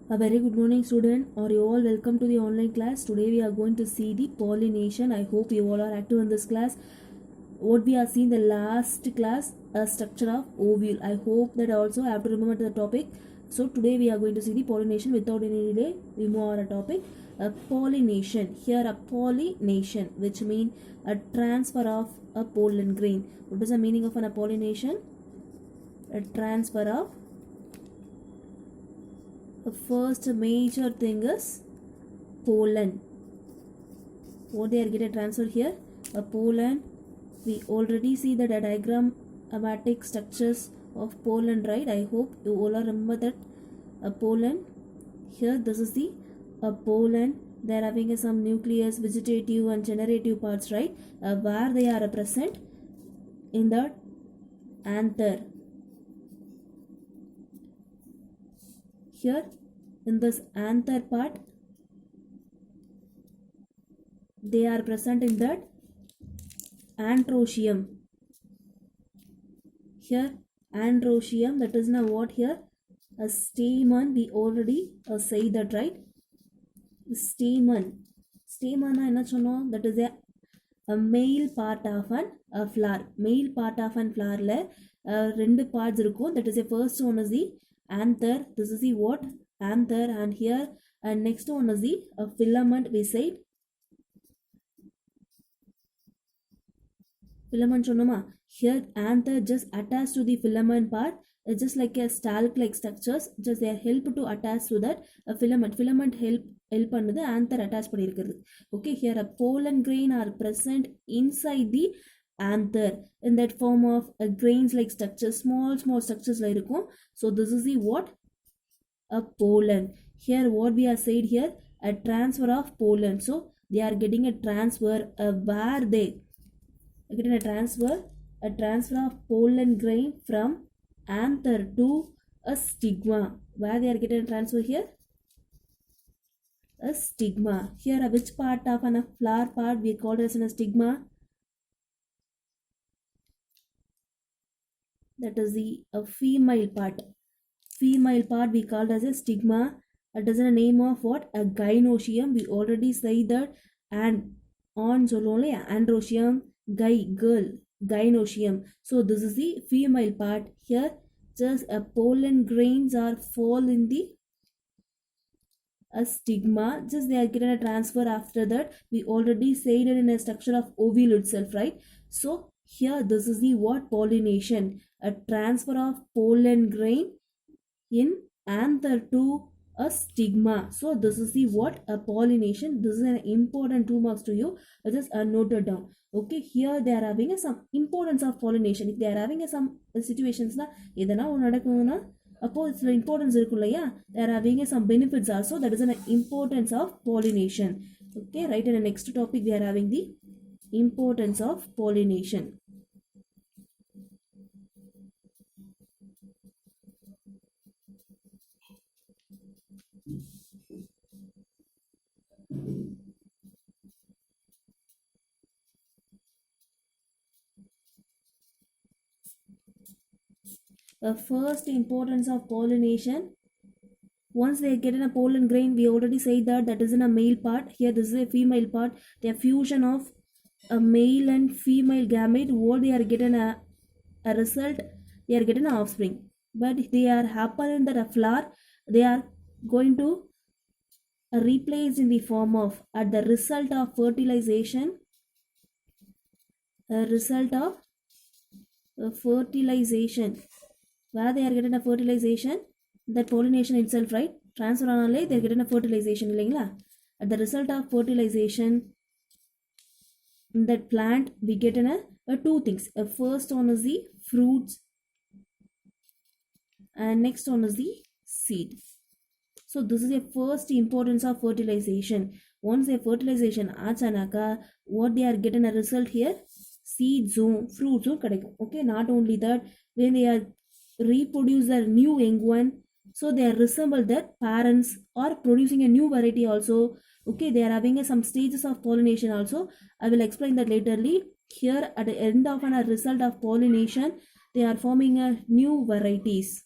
A very good morning, student. Are you all welcome to the online class? Today we are going to see the pollination. I hope you all are active in this class. What we are seeing the last class, a structure of ovule. I hope that also I have to remember the topic. So today we are going to see the pollination. Without any delay, we move on a topic. A pollination. Here a pollination, which means a transfer of a pollen grain. What is the meaning of a pollination? A transfer of. The first major thing is pollen. What they are getting transferred here? A pollen. We already see the diagrammatic structures of pollen, right? I hope you all remember that. A pollen. Here this is the pollen. They are having some nucleus, vegetative and generative parts, right? Where they are present in the anther. Here in this anther part, they are present in that androecium. Here androecium, that is now what here? A stamen. We already say that, right? Stamen. Stamen enna sonnom? That is a male part of a flower. Male part of an flower la rendu parts irukum. That is the first one is the anther. This is the what? Anther. And here and next one is the filament. We said filament sonoma. Here anther just attached to the filament part. It's just like a stalk like structures. Just they are help to attach to that filament. Filament help பண்ணது anther attach பண்ணியிருக்கிறது. Okay, here a pollen grain are present inside the anther in that form of grains like structures, small structures la இருக்கும். So this is the what? A pollen. Here what we are said here, a transfer of pollen. So they are getting a transfer where they getting a transfer of pollen grain from anther to a stigma. Where they are getting a transfer here? A stigma. Here which part of a flower part we call as a stigma? That is the female part. Female part we called as a stigma. That is the name of what? A gynoecium. We already say that. And on solone androecium, guy, girl, gynoecium. So this is the female part. Here just a pollen grains are fall in the a stigma. Just they are getting a transfer after that. We already said it in a structure of ovule itself, right? So here this is the what? Pollination. A transfer of pollen grain in anther to a stigma. So this is the what? A pollination. This is an important 2 marks to you. Just noted down. Okay, here they are having some importance of pollination. If they are having some situations na edana nadakuduna appo its importance irukkullaya, they are having some benefits also. That is an importance of pollination. Okay, right. In the next topic we are having the importance of pollination. The first importance of pollination, once they get in a pollen grain, we already said that is in a male part. Here this is a female part. The fusion of a male and female gamete, what they are getting a result, they are getting an offspring. But they are happen in that a flower, they are going to replace in the form of at the result of fertilization, a result of fertilization. Where they are getting a fertilization, that pollination itself, right? Transfer anale they are getting a fertilization illingla. At the result of fertilization in that plant we get in a two things. First one is the fruits and next one is the seed. So this is the first importance of fertilization. Once a fertilization achanaka, what they are getting a result here? Seeds, fruits kadaikum. Okay, not only that, when they are reproduce their new young one, so they resemble their parents or producing a new variety also. Okay, they are having some stages of pollination also. I will explain that laterly. Here at the end of a result of pollination, they are forming a new varieties.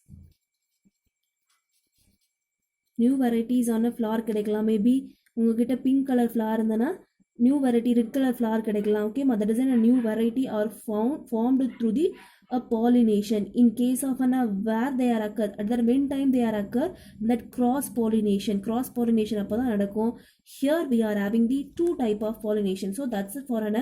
New varieties ஆன flower கிடைக்கலாம். Maybe உங்ககிட்ட pink colour flower இருந்ததுன்னா new variety red colour flower கிடைக்கலாம். Okay, that is a new variety are formed through the pollination. In case of where they are occur at the when time they are occur, that cross pollination அப்போ தான் நடக்கும். Here we are having the two type of pollination. So that's it for an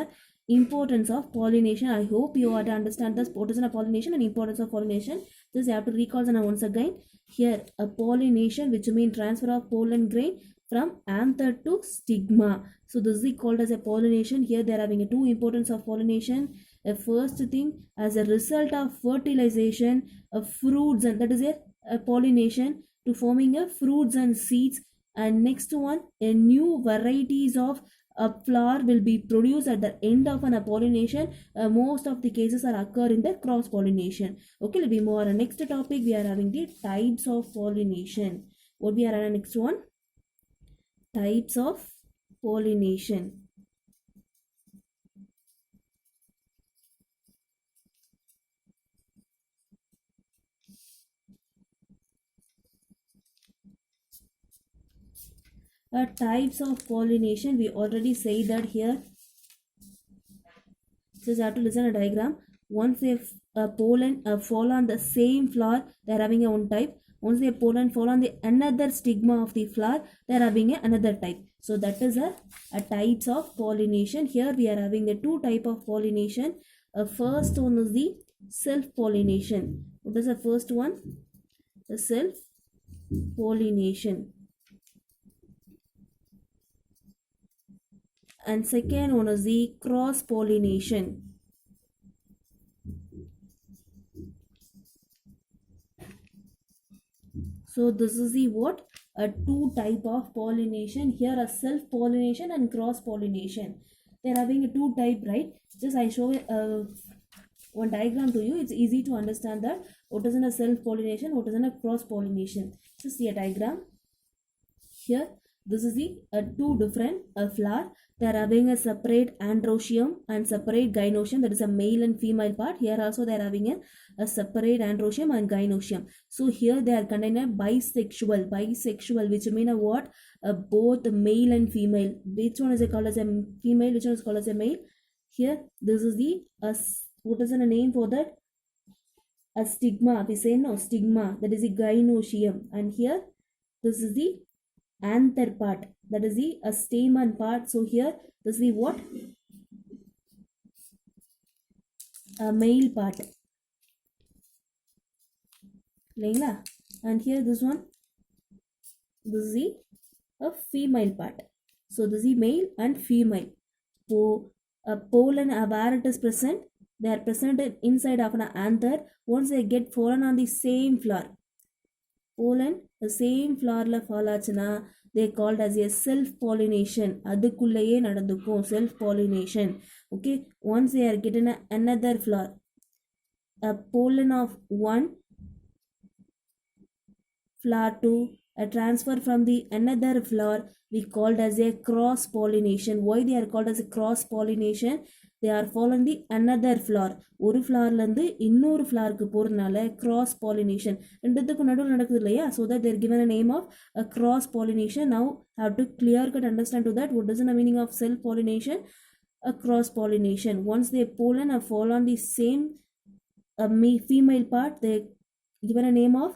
importance of pollination. I hope you are to understand this what is a pollination and importance of pollination. Just you have to recall once again. Here a pollination, which means transfer of pollen grain from anther to stigma. So this is called as a pollination. Here they are having a two importance of pollination. A first thing, as a result of fertilization of fruits, and that is a pollination to forming a fruits and seeds. And next one, a new varieties of a flower will be produced at the end of an pollination. Most of the cases are occur in the cross pollination. Okay, let me move on. Next topic, we are having the types of pollination. What we are having next one? Types of pollination. Types of pollination, we already say that here. So you have to listen a diagram. Once they pollen fall on the same flower, they are having a one type. Once they pollen fall on the another stigma of the flower, they are having another type. So that is a types of pollination. Here we are having the two type of pollination. First one is the self pollination. What is the first one? The self pollination. And second one is the cross pollination. So this is the what? A two type of pollination. Here a self pollination and cross pollination. They are having a two type, right? Just I show one diagram to you. It's easy to understand that what is in a self pollination, what is in a cross pollination. Just see a diagram. Here this is the two different flower. They are having a separate androecium and separate gynoecium. That is a male and female part. Here also they are having a separate androecium and gynoecium. So here they are contained a bisexual, which mean a what? Both male and female. Which one is called as a female? Which one is called as a male? Here this is the what is the name for that? A stigma. We say no, stigma. That is the gynoecium. And here this is the anther part, that is the stamen part. So here this is the what? A male part. And here this one, this is the a female part. So this is the male and female. So pollen where it is present, they are present inside of an anther. Once they get fallen on the same flower, pollen the same flower fall aachuna, they called as a self pollination. Adukullaye nadandhukum, self pollination. Okay, once they are getting another flower, a pollen of one flower to a transfer from the another flower, we called as a cross pollination. Why they are called as a cross pollination? They are following the another flower. ஒரு ஃப்ளார்லேருந்து இன்னொரு ஃப்ளாருக்கு போகிறதுனால cross pollination. ரெண்டுத்துக்கும் நடுவில் நடக்குது இல்லையா? So that they are given a name of a cross pollination. Now have to clear cut understand to that what is the meaning of self pollination? A cross pollination. Once they pollen or fall on the same female part, they given a name of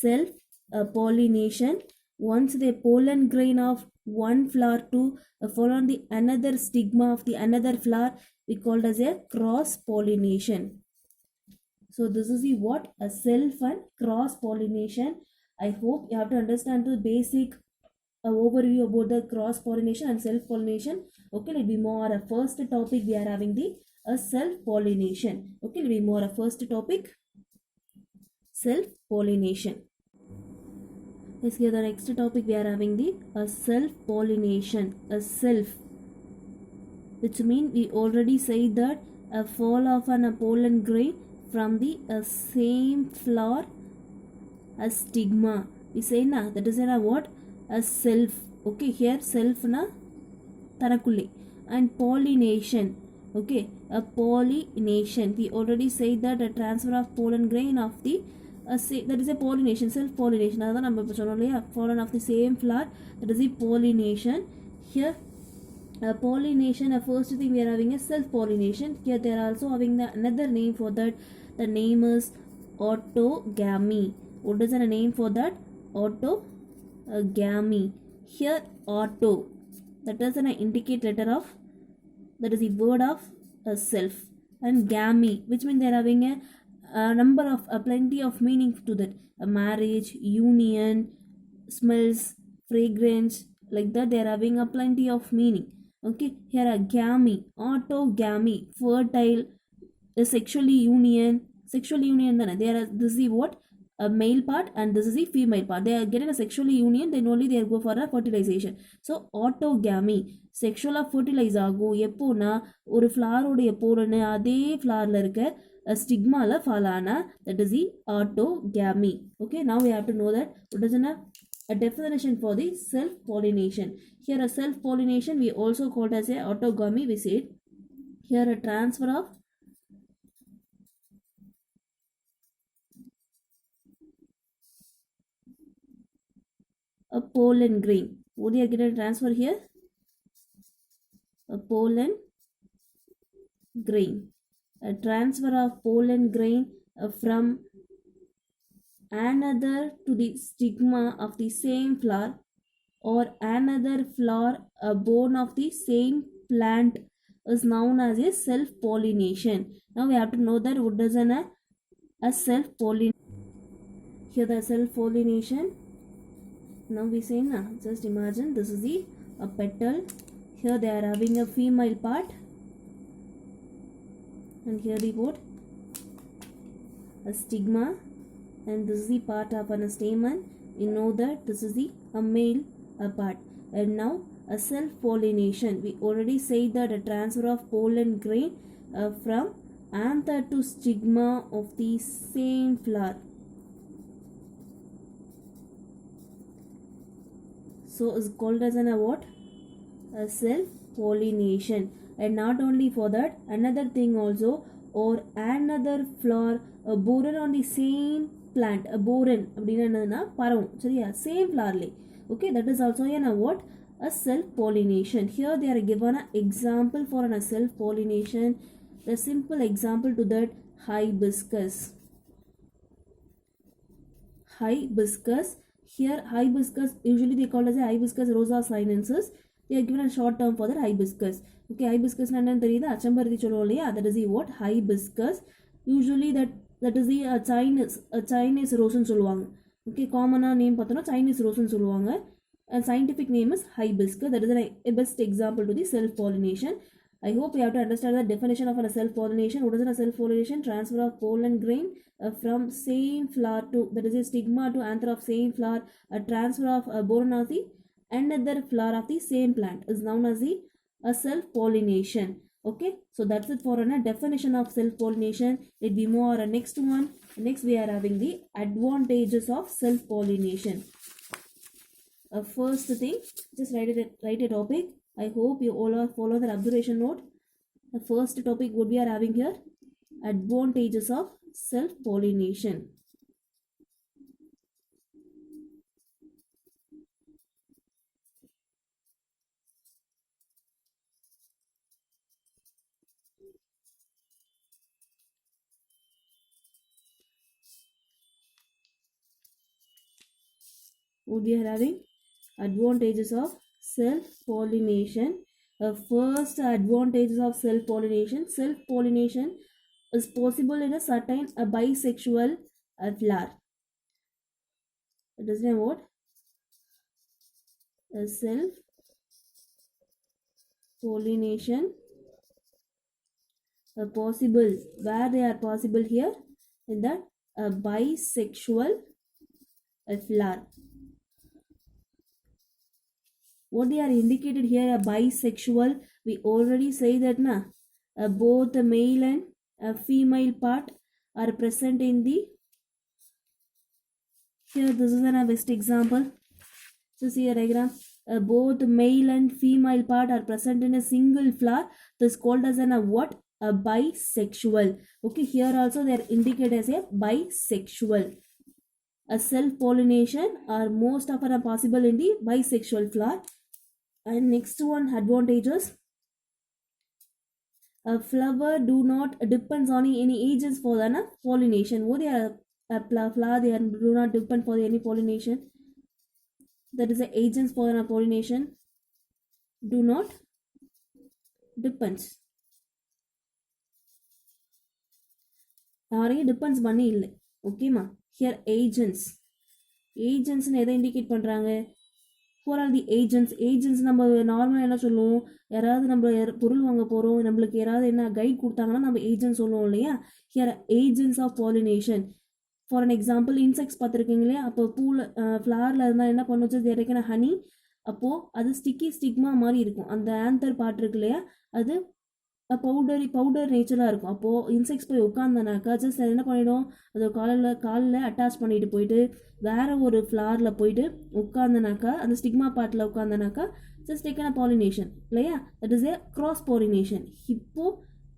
self pollination. Once the pollen grain of one flower to fall on the another stigma of the another flower, we called as a cross pollination. So this is the what? A self and cross pollination. I hope you have to understand the basic overview about the cross pollination and self pollination. Okay, let me more a first topic we are having the self pollination. Okay, let me more a first topic, self pollination. Let's get the next topic we are having the self pollination. A self, which means we already said that a fall of an pollen grain from the same flower, a stigma. We say na that is a what? A self. Okay, here self na tanakulli. And pollination. Okay, a pollination. We already said that a transfer of pollen grain of the that is a pollination, self pollination. அதான் நம்ம இப்போ சொன்னோம் இல்லையா, pollen of the same flower, that is the pollination. Here pollination, first thing we are having a self pollination. Here they are also having another name for that. The name is autogamy. What is the name for that? Autogamy. Here auto, that is an indicate letter of, that is the word of self, and gamy, which means they are having a number of plenty of meaning to that. A marriage, union, smells, fragrance, like that they are having a plenty of meaning. Okay, here a gamy, autogamy, fertile, a sexually union then there are, this is the what, a male part, and this is the female part. They are getting a sexually union, then only they go for a fertilization. So autogamy, செக்ஷுவலாக fertilise ஆகும் எப்போனா, ஒரு ஃப்ளாரோடைய போலன்னு அதே ஃப்ளாரில் இருக்க ஸ்டிக்மாவில் ஃபால் ஆனால், that is the autogamy. Okay, now we have to know that what is a definition for the self pollination. Here a self pollination we also called as a autogamy. We said here a transfer of a pollen grain. What do you get a transfer here? A pollen grain. A transfer of pollen grain from another to the stigma of the same flower, or another flower born of the same plant, is known as a self pollination. Now we have to know that what does a self pollination. Here the self pollination. Now we say na, just imagine this is the petal. Here they are having a female part, and here the what, a stigma, and this is the part of a stamen. You know that this is the male part. And now a self pollination, we already said that a transfer of pollen grain from anther to stigma of the same flower. So is called as a what, a self pollination. And not only for that, another thing also, or another flower born on the same plant. A born அப்படினா என்னன்னா பரவும், சரியா, same flower. Okay, that is also a what, a self pollination. Here they are given an example for a self pollination. The simple example to that, hibiscus. Here hibiscus, usually they call as a hibiscus rosa sinensis. They are given a short term for that, hibiscus. Okay, hibiscus என்னன்னு தெரியுதா, அச்சம்பருத்தி சொல்லுவோம் இல்லையா, that is the what, hibiscus. Usually that is the Chinese rose ன்னு சொல்லுவாங்க. Okay, காமனாக name பார்த்தோன்னா Chinese rose ன்னு சொல்லுவாங்க. And scientific name is hibiscus. That is a best example to the self pollination. I hope you have to understand the definition of a self pollination. What is a self pollination? Transfer of pollen grain from same flower to, that is a stigma to anther of same flower. A transfer of pollen of the another flower of the same plant is known as the self pollination. Okay, so that's it for a definition of self pollination. Let me move on next one. Next we are having the advantages of self pollination. First thing, just write a topic. I hope you all are follow the observation note. The first topic would we are having here, advantages of self pollination. Would we are having advantages of self pollination. First advantages of self pollination. Self pollination is possible in a certain bisexual flower. It is what, a self pollination possible, where they are possible here in that bisexual flower. What they are indicated here, a bisexual, we already say that na, both the male and female part are present in the, here this is a best example. So see a diagram, both male and female part are present in a single flower. This is called as a what, a bisexual. Okay, here also they are indicated as a bisexual. a self-pollination are most often possible in the bisexual flower. And next one, advantages. A flower do not depends on any agents for the pollination. What they are a flower, they are, do not depend for any pollination. That is the agents for the pollination do not depends. யாரையும் depends பண்ணி இல்லை. ஓகேம்மா, here ஏஜென்ட்ஸ்னு எதை indicate பண்ணுறாங்க? For all the agents நம்ம நார்மலாக என்ன சொல்லுவோம்? யாராவது நம்ம பொருள் வாங்க போகிறோம், நம்மளுக்கு யாராவது என்ன கைட் கொடுத்தாங்கன்னா நம்ம ஏஜென்ட் சொல்லுவோம் இல்லையா? Here agents of pollination. For an example, insects பார்த்துருக்கீங்க இல்லையா? அப்போ பூவில் ஃப்ளவரில் இருந்தால் என்ன பண்ண வச்சு இறக்கின ஹனி, அப்போது அது ஸ்டிக்மா மாதிரி இருக்கும். அந்த ஆந்தர் பார்ட் இருக்கு இல்லையா, அது பவுடர் நேச்சராக இருக்கும். அப்போது இன்செக்ட்ஸ் போய் உட்காந்தனாக்கா ஜஸ்ட் என்ன பண்ணிவிடும், அது காலில் அட்டாச் பண்ணிட்டு போயிட்டு வேறு ஒரு ஃப்ளாரில் போயிட்டு உட்காந்தனாக்கா, அந்த ஸ்டிக்மா பார்ட்டில் உட்காந்தனாக்கா ஜஸ்ட் டேக்கன் பாலினேஷன் இல்லையா? That is A cross pollination. இப்போது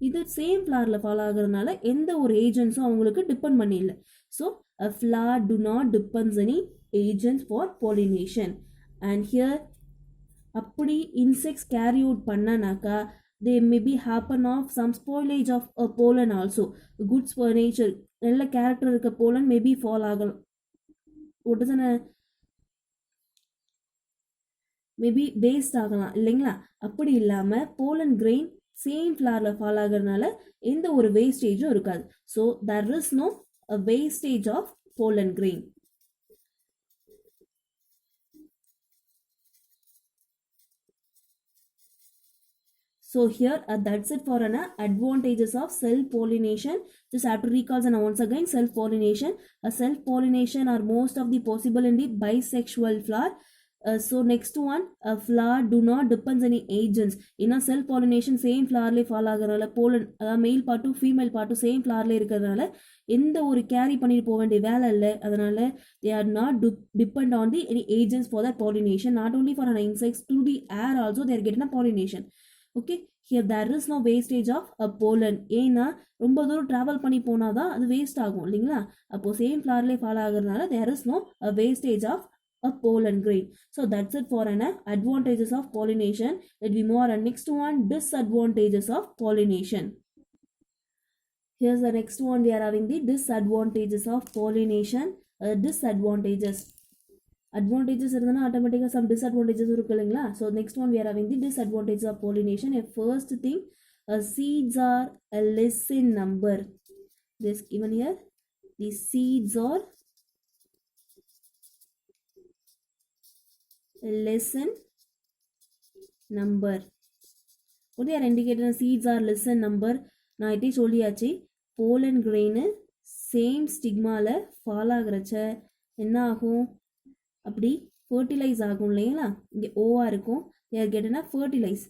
இது சேம் ஃப்ளாரில் ஃபாலோ ஆகுறதுனால எந்த ஒரு ஏஜென்ட்ஸும் அவங்களுக்கு டிபெண்ட் பண்ணிடல. So a flower do not depends any agents for pollination. And here அப்படி இன்செக்ட்ஸ் கேரி அவுட் பண்ணனாக்கா they may be happen of some spoilage of a pollen also. Goods for nature நல்ல character இருக்க pollen may be fall ஆகலாம். Maybe waste ஆகலாம் இல்லைங்களா? அப்படி இல்லாமல் pollen grain same ஃப்ளாரில் fall ஆகிறதுனால எந்த ஒரு வேஸ்டேஜும் இருக்காது. So there is no a wastage of pollen grain. So here that's it for an advantages of self-pollination. Just have to recall and once again self-pollination. A self-pollination are most of the possible in the bisexual flower. So next one, a flower do not depends any agents. In a self-pollination same flower le fall ஆகறனால pollen male part to female part to same flower le இருக்கறனால எந்த ஒரு carry பண்ணிட்டு போக வேண்டிய வேலை இல்லை. அதனால they are not depend on the any agents for that pollination. Not only for an insects, to the air also they are getting a pollination. Okay, here there is no wastage of a pollen. ஏன்னா ரொம்ப தூரம் travel பண்ணி போனால் தான் அது waste ஆகும் இல்லைங்களா? அப்போது சேம் ஃப்ளார்லேயே ஃபாலோ ஆகுறதுனால there is no a wastage of a pollen grain. So that's it for an advantages of pollination. Let me move on. Next one, disadvantages of pollination. Here's the next one. We are having the disadvantages of pollination. Disadvantages. Advantages இருந்தனா automatically some disadvantages இருக்கு இல்லைங்களா? So next one we are having the disadvantages of pollination. A first thing, seeds are less in number. This given here, the seeds are less in number. What they are indicating, seeds are less in number. நான் இட்டே சொல்லியாச்சு, pollen grain same ஸ்டிக்மாவில் fall ஆகிறச்ச என்ன ஆகும், அப்படி fertilise ஆகும் இல்லைங்களா? இங்கே ஓவாக இருக்கும். they are getting a fertilize.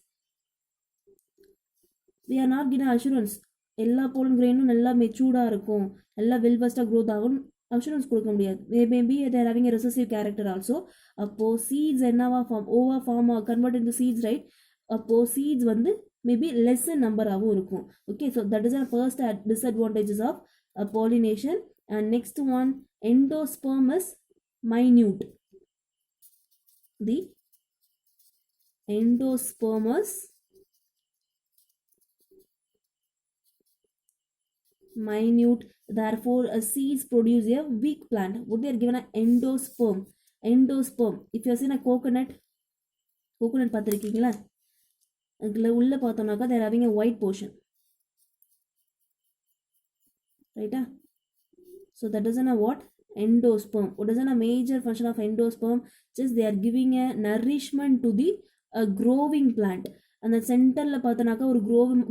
we are not getting assurance. எல்லா pollen grainum நல்லா மெச்சூர்டாக இருக்கும், நல்லா வெல்வஸ்டாக க்ரோத் ஆகும், அஷூரன்ஸ் கொடுக்க முடியாது. Maybe they are having a recessive character also. அப்போது சீட்ஸ் என்னவா form, ova form convert into seeds, right? அப்போது சீட்ஸ் வந்து மேபி லெஸ் நம்பராகவும் இருக்கும். Okay, so that is a first disadvantages of pollination. And next one, endosperm is minute. The endosperm is minute, therefore seeds produce a weak plant. What they are given a endosperm. If you have seen a coconut பார்த்துருக்கீங்களா? அதில் உள்ளே பார்த்தோம்னாக்கா they are having a white portion, right? So that is a what? Endosperm. What is a major function of endosperm? Just they are giving a nourishment to the growing plant. அந்த சென்டரில் பார்த்தோன்னாக்கா ஒரு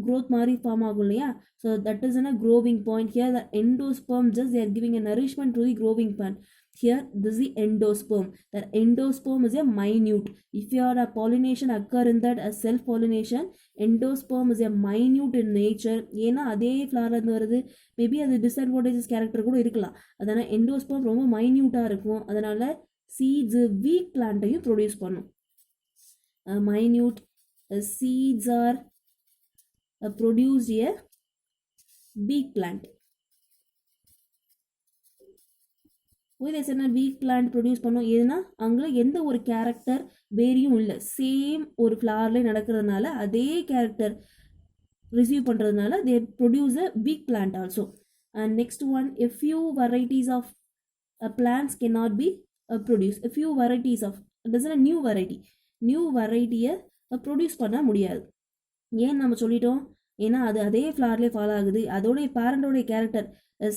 growth மாதிரி form ஆகும் இல்லையா? So that is a growing point. Here the endosperm just they are giving a nourishment to the growing plant. Here this is the endosperm. That endosperm is a minute. If you are a pollination occur in that as self pollination, endosperm is a minute in nature. ஏன்னா அதே ஃப்ளாரில் இருந்து வருது, maybe அது disadvantages character கூட இருக்கலாம். அதனால் endosperm ரொம்ப மைன்யூட்டாக இருக்கும். அதனால் சீட்ஸு வீக் பிளான்ட்டையும் ப்ரொடியூஸ் பண்ணும். minute seeds are produced a weak plant. Why there's என்ன வீக் பிளான்ட் ப்ரொடியூஸ் பண்ணோம் ஏன்னா அங்கே எந்த ஒரு கேரக்டர் வேரியும் இல்லை, சேம் ஒரு ஃப்ளார்லேயே நடக்கிறதுனால அதே கேரக்டர் ரிசீவ் பண்ணுறதுனால they produce a weak plant also. And next one, a few varieties of plants cannot be produced. A few varieties of, it is a new variety, new வெரைட்டியை produce பண்ண முடியாது. ஏன் நம்ம சொல்லிட்டோம், ஏன்னா அது அதே ஃப்ளார்லேயே ஃபாலோ ஆகுது, அதோடைய பேரண்டோடைய character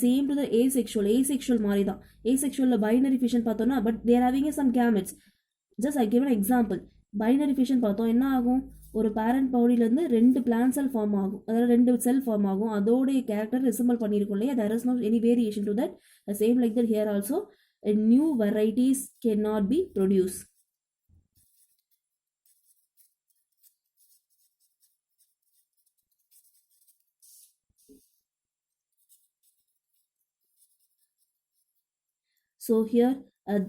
same to the asexual மாதிரி தான். ஏசெக்ஷுவலில் பைனரி ஃபிஷன் பார்த்தோம்னா but there having some gametes. Just I give an example. Binary fission பார்த்தோம், என்ன ஆகும், ஒரு பேரண்ட் பவுடியிலேருந்து 2 பிளான்ட் செல் ஃபார்ம் ஆகும், அதாவது 2 செல் ஃபார்ம் ஆகும், அதோடைய கேரக்டர் ரிசம்பிள் பண்ணியிருக்கும் இல்லையா. there is no any variation to that. The same like that here also, new varieties cannot be produced. So here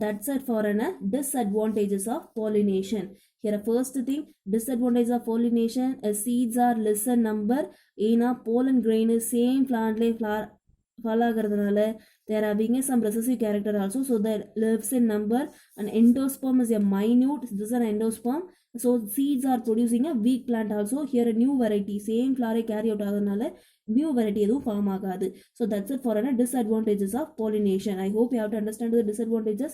that's it for an disadvantages of pollination. Here first thing, disadvantage of pollination, seeds are lesser number, ஏன்னா pollen grain same plantலே fall ஆகிறதுனால there are being some recessive character also, so that lives in number. And endosperm is a minute, this is an endosperm, so seeds are producing a weak plant also. Here a new variety same flower carry out ஆகிறதுனால new variety எதுவும் form ஆகாது. So that's it for a disadvantages of pollination. I hope you have to understand the disadvantages.